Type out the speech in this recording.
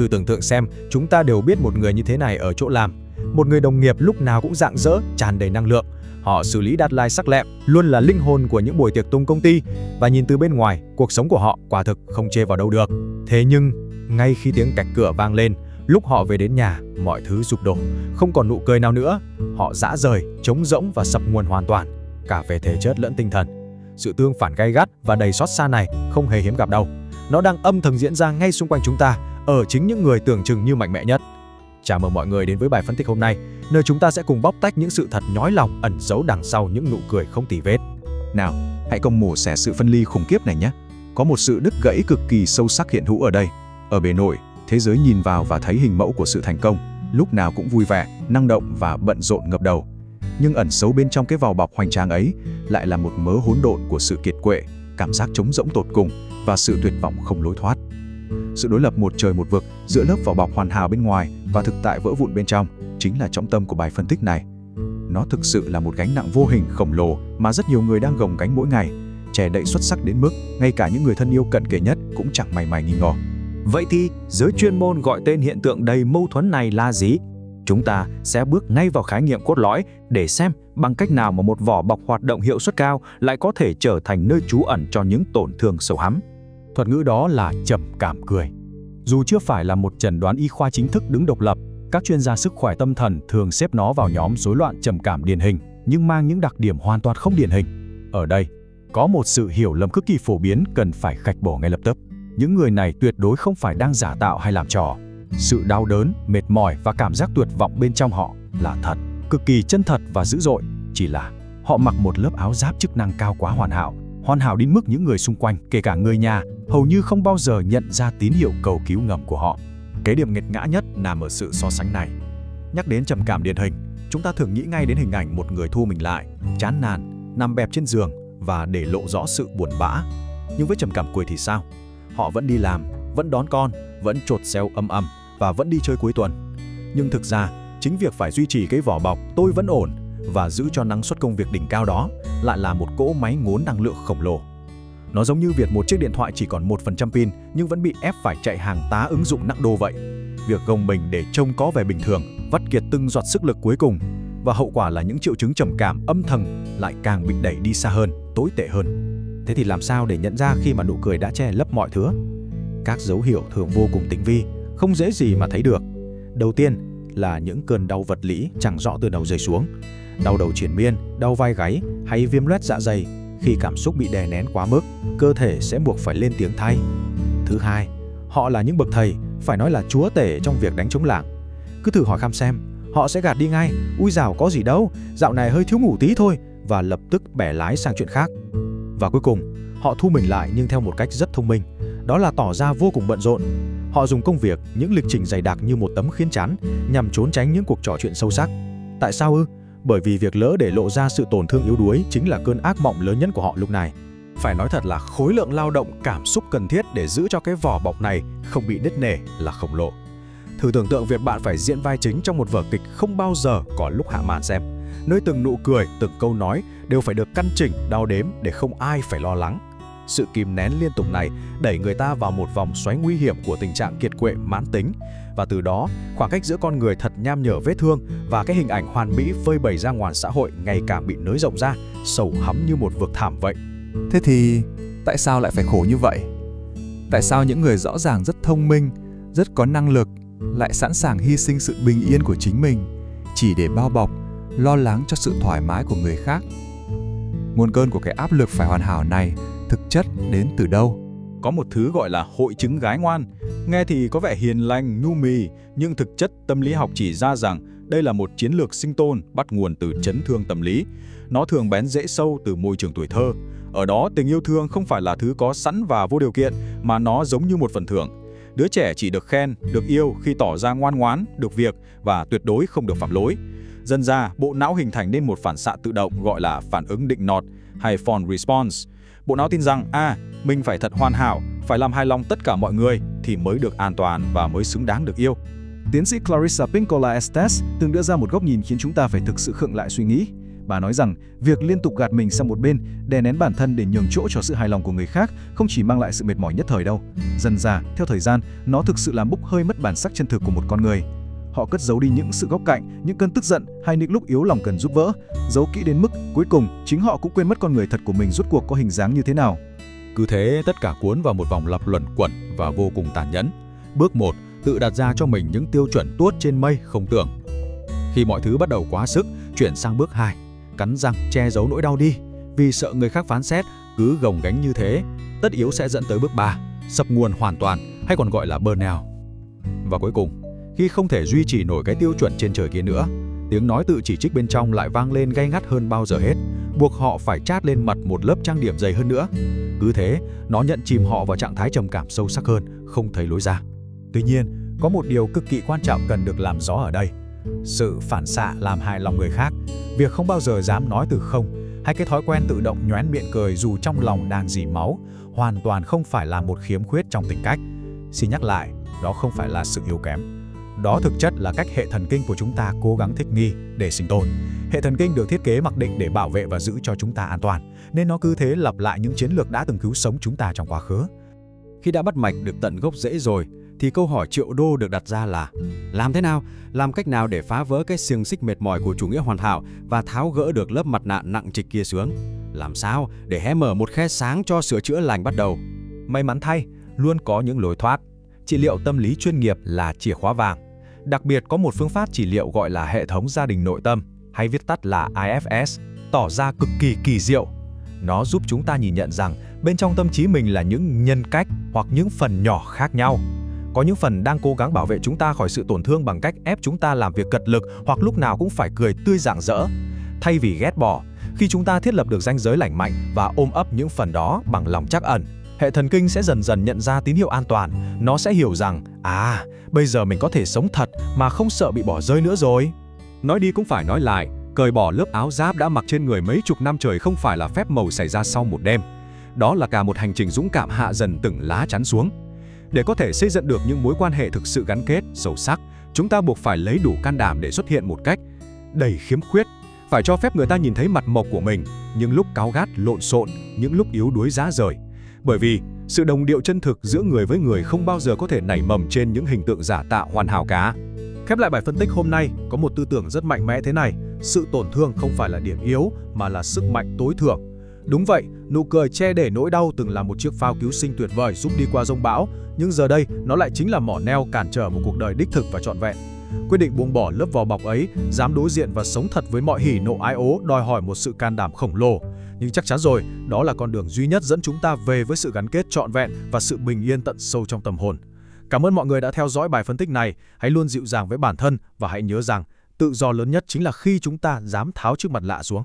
Thử tưởng tượng xem, chúng ta đều biết một người như thế này ở chỗ làm. Một người đồng nghiệp lúc nào cũng rạng rỡ, tràn đầy năng lượng. Họ xử lý deadline sắc lẹm, luôn là linh hồn của những buổi tiệc tùng công ty. Và nhìn từ bên ngoài, cuộc sống của họ quả thực không chê vào đâu được. Thế nhưng, ngay khi tiếng cạch cửa vang lên, lúc họ về đến nhà, mọi thứ sụp đổ, không còn nụ cười nào nữa. Họ rã rời, trống rỗng và sập nguồn hoàn toàn, cả về thể chất lẫn tinh thần. Sự tương phản gay gắt và đầy xót xa này không hề hiếm gặp đâu. Nó đang âm thầm diễn ra ngay xung quanh chúng ta, ở chính những người tưởng chừng như mạnh mẽ nhất. Chào mừng mọi người đến với bài phân tích hôm nay, nơi chúng ta sẽ cùng bóc tách những sự thật nhói lòng ẩn giấu đằng sau những nụ cười không tì vết. Nào, hãy cùng mổ xẻ sự phân ly khủng khiếp này nhé. Có một sự đứt gãy cực kỳ sâu sắc hiện hữu ở đây. Ở bề nổi, thế giới nhìn vào và thấy hình mẫu của sự thành công, lúc nào cũng vui vẻ, năng động và bận rộn ngập đầu. Nhưng ẩn sâu bên trong cái vỏ bọc hoành tráng ấy lại là một mớ hỗn độn của sự kiệt quệ, cảm giác trống rỗng tột cùng và sự tuyệt vọng không lối thoát. Sự đối lập một trời một vực giữa lớp vỏ bọc hoàn hảo bên ngoài và thực tại vỡ vụn bên trong chính là trọng tâm của bài phân tích này. Nó thực sự là một gánh nặng vô hình khổng lồ mà rất nhiều người đang gồng gánh mỗi ngày, che đậy xuất sắc đến mức ngay cả những người thân yêu cận kề nhất cũng chẳng mảy may nghi ngờ. Vậy thì giới chuyên môn gọi tên hiện tượng đầy mâu thuẫn này là gì? Chúng ta sẽ bước ngay vào khái niệm cốt lõi để xem bằng cách nào mà một vỏ bọc hoạt động hiệu suất cao lại có thể trở thành nơi trú ẩn cho những tổn thương sâu hắm. Thuật ngữ đó là trầm cảm cười. Dù chưa phải là một chẩn đoán y khoa chính thức đứng độc lập, các chuyên gia sức khỏe tâm thần thường xếp nó vào nhóm rối loạn trầm cảm điển hình, nhưng mang những đặc điểm hoàn toàn không điển hình. Ở đây, có một sự hiểu lầm cực kỳ phổ biến cần phải gạch bỏ ngay lập tức. Những người này tuyệt đối không phải đang giả tạo hay làm trò. Sự đau đớn, mệt mỏi và cảm giác tuyệt vọng bên trong họ là thật, cực kỳ chân thật và dữ dội. Chỉ là họ mặc một lớp áo giáp chức năng cao quá hoàn hảo đến mức những người xung quanh, kể cả người nhà, hầu như không bao giờ nhận ra tín hiệu cầu cứu ngầm của họ. Cái điểm nghiệt ngã nhất nằm ở sự so sánh này. Nhắc đến trầm cảm điển hình, chúng ta thường nghĩ ngay đến hình ảnh một người thu mình lại, chán nản, nằm bẹp trên giường và để lộ rõ sự buồn bã. Nhưng với trầm cảm cười thì sao? Họ vẫn đi làm, vẫn đón con, vẫn chột xeo âm và vẫn đi chơi cuối tuần. Nhưng thực ra, chính việc phải duy trì cái vỏ bọc tôi vẫn ổn và giữ cho năng suất công việc đỉnh cao đó lại là một cỗ máy ngốn năng lượng khổng lồ. Nó giống như việc một chiếc điện thoại chỉ còn 1% pin nhưng vẫn bị ép phải chạy hàng tá ứng dụng nặng đô vậy. Việc gồng mình để trông có vẻ bình thường, vắt kiệt từng giọt sức lực cuối cùng, và hậu quả là những triệu chứng trầm cảm âm thầm lại càng bị đẩy đi xa hơn, tồi tệ hơn. Thế thì làm sao để nhận ra khi mà nụ cười đã che lấp mọi thứ? Các dấu hiệu thường vô cùng tinh vi, không dễ gì mà thấy được. Đầu tiên là những cơn đau vật lý chẳng rõ từ đầu rơi xuống, đau đầu triền miên, đau vai gáy hay viêm loét dạ dày. Khi cảm xúc bị đè nén quá mức, cơ thể sẽ buộc phải lên tiếng thay. Thứ hai, họ là những bậc thầy, phải nói là chúa tể trong việc đánh trống lảng. Cứ thử hỏi Kham xem, họ sẽ gạt đi ngay, ui dào có gì đâu, dạo này hơi thiếu ngủ tí thôi, và lập tức bẻ lái sang chuyện khác. Và cuối cùng, họ thu mình lại nhưng theo một cách rất thông minh, đó là tỏ ra vô cùng bận rộn. Họ dùng công việc, những lịch trình dày đặc như một tấm khiên chắn nhằm trốn tránh những cuộc trò chuyện sâu sắc. Tại sao ư? Bởi vì việc lỡ để lộ ra sự tổn thương yếu đuối chính là cơn ác mộng lớn nhất của họ lúc này. Phải nói thật là khối lượng lao động cảm xúc cần thiết để giữ cho cái vỏ bọc này không bị nứt nẻ là khổng lồ. Thử tưởng tượng việc bạn phải diễn vai chính trong một vở kịch không bao giờ có lúc hạ màn xem, nơi từng nụ cười, từng câu nói đều phải được căn chỉnh, đo đếm để không ai phải lo lắng. Sự kìm nén liên tục này đẩy người ta vào một vòng xoáy nguy hiểm của tình trạng kiệt quệ mãn tính, và từ đó khoảng cách giữa con người thật nham nhở vết thương và cái hình ảnh hoàn mỹ phơi bày ra ngoài xã hội ngày càng bị nới rộng ra, sâu hắm như một vực thẳm vậy. Thế thì tại sao lại phải khổ như vậy? Tại sao những người rõ ràng rất thông minh, rất có năng lực lại sẵn sàng hy sinh sự bình yên của chính mình chỉ để bao bọc, lo lắng cho sự thoải mái của người khác? Nguồn cơn của cái áp lực phải hoàn hảo này thực chất đến từ đâu? Có một thứ gọi là hội chứng gái ngoan. Nghe thì có vẻ hiền lành, nhu mì, nhưng thực chất tâm lý học chỉ ra rằng đây là một chiến lược sinh tồn bắt nguồn từ chấn thương tâm lý. Nó thường bén rễ sâu từ môi trường tuổi thơ. Ở đó, tình yêu thương không phải là thứ có sẵn và vô điều kiện, mà nó giống như một phần thưởng. Đứa trẻ chỉ được khen, được yêu khi tỏ ra ngoan ngoãn, được việc và tuyệt đối không được phạm lỗi. Dần ra, bộ não hình thành nên một phản xạ tự động gọi là phản ứng định nọt hay fawn response. Bộ não tin rằng, mình phải thật hoàn hảo, phải làm hài lòng tất cả mọi người thì mới được an toàn và mới xứng đáng được yêu. Tiến sĩ Clarissa Pinkola Estes từng đưa ra một góc nhìn khiến chúng ta phải thực sự khựng lại suy nghĩ. Bà nói rằng việc liên tục gạt mình sang một bên, đè nén bản thân để nhường chỗ cho sự hài lòng của người khác không chỉ mang lại sự mệt mỏi nhất thời đâu. Dần dà, theo thời gian, nó thực sự làm bốc hơi mất bản sắc chân thực của một con người. Họ cất giấu đi những sự góc cạnh, những cơn tức giận hay những lúc yếu lòng cần giúp vỡ, giấu kỹ đến mức cuối cùng chính họ cũng quên mất con người thật của mình rốt cuộc có hình dáng như thế nào. Cứ thế tất cả cuốn vào một vòng lặp luẩn quẩn và vô cùng tàn nhẫn. Bước 1, tự đặt ra cho mình những tiêu chuẩn tuốt trên mây không tưởng. Khi mọi thứ bắt đầu quá sức, chuyển sang bước 2, cắn răng che giấu nỗi đau đi, vì sợ người khác phán xét. Cứ gồng gánh như thế, tất yếu sẽ dẫn tới bước 3, sập nguồn hoàn toàn, hay còn gọi là burnout. Và cuối cùng, khi không thể duy trì nổi cái tiêu chuẩn trên trời kia nữa, tiếng nói tự chỉ trích bên trong lại vang lên gay gắt hơn bao giờ hết, buộc họ phải chát lên mặt một lớp trang điểm dày hơn nữa. Cứ thế, nó nhận chìm họ vào trạng thái trầm cảm sâu sắc hơn, không thấy lối ra. Tuy nhiên, có một điều cực kỳ quan trọng cần được làm rõ ở đây. Sự phản xạ làm hài lòng người khác, việc không bao giờ dám nói từ không, hay cái thói quen tự động nhoẻn miệng cười dù trong lòng đang dỉ máu, hoàn toàn không phải là một khiếm khuyết trong tính cách. Xin nhắc lại, đó không phải là sự yếu kém. Đó thực chất là cách hệ thần kinh của chúng ta cố gắng thích nghi để sinh tồn. Hệ thần kinh được thiết kế mặc định để bảo vệ và giữ cho chúng ta an toàn, nên nó cứ thế lặp lại những chiến lược đã từng cứu sống chúng ta trong quá khứ. Khi đã bắt mạch được tận gốc rễ rồi, thì câu hỏi triệu đô được đặt ra là làm thế nào, làm cách nào để phá vỡ cái xiềng xích mệt mỏi của chủ nghĩa hoàn hảo và tháo gỡ được lớp mặt nạ nặng trịch kia xuống? Làm sao để hé mở một khe sáng cho sửa chữa lành bắt đầu? May mắn thay, luôn có những lối thoát. Trị liệu tâm lý chuyên nghiệp là chìa khóa vàng. Đặc biệt có một phương pháp trị liệu gọi là hệ thống gia đình nội tâm, hay viết tắt là IFS, tỏ ra cực kỳ kỳ diệu. Nó giúp chúng ta nhìn nhận rằng bên trong tâm trí mình là những nhân cách hoặc những phần nhỏ khác nhau. Có những phần đang cố gắng bảo vệ chúng ta khỏi sự tổn thương bằng cách ép chúng ta làm việc cật lực hoặc lúc nào cũng phải cười tươi rạng rỡ. Thay vì ghét bỏ, khi chúng ta thiết lập được ranh giới lành mạnh và ôm ấp những phần đó bằng lòng trắc ẩn, hệ thần kinh sẽ dần dần nhận ra tín hiệu an toàn. Nó sẽ hiểu rằng, bây giờ mình có thể sống thật mà không sợ bị bỏ rơi nữa rồi. Nói đi cũng phải nói lại, cởi bỏ lớp áo giáp đã mặc trên người mấy chục năm trời không phải là phép màu xảy ra sau một đêm. Đó là cả một hành trình dũng cảm hạ dần từng lá chắn xuống. Để có thể xây dựng được những mối quan hệ thực sự gắn kết, sâu sắc, chúng ta buộc phải lấy đủ can đảm để xuất hiện một cách đầy khiếm khuyết. Phải cho phép người ta nhìn thấy mặt mộc của mình, những lúc cáu gắt, lộn xộn, những lúc yếu đuối rã rời. Bởi vì sự đồng điệu chân thực giữa người với người không bao giờ có thể nảy mầm trên những hình tượng giả tạo hoàn hảo cả. Khép lại bài phân tích hôm nay, có một tư tưởng rất mạnh mẽ thế này: sự tổn thương không phải là điểm yếu mà là sức mạnh tối thượng. Đúng vậy, nụ cười che để nỗi đau từng là một chiếc phao cứu sinh tuyệt vời giúp đi qua giông bão, nhưng giờ đây nó lại chính là mỏ neo cản trở một cuộc đời đích thực và trọn vẹn. Quyết định buông bỏ lớp vỏ bọc ấy, dám đối diện và sống thật với mọi hỉ nộ ái ố đòi hỏi một sự can đảm khổng lồ. Nhưng chắc chắn rồi, đó là con đường duy nhất dẫn chúng ta về với sự gắn kết trọn vẹn và sự bình yên tận sâu trong tâm hồn. Cảm ơn mọi người đã theo dõi bài phân tích này. Hãy luôn dịu dàng với bản thân và hãy nhớ rằng tự do lớn nhất chính là khi chúng ta dám tháo chiếc mặt nạ xuống.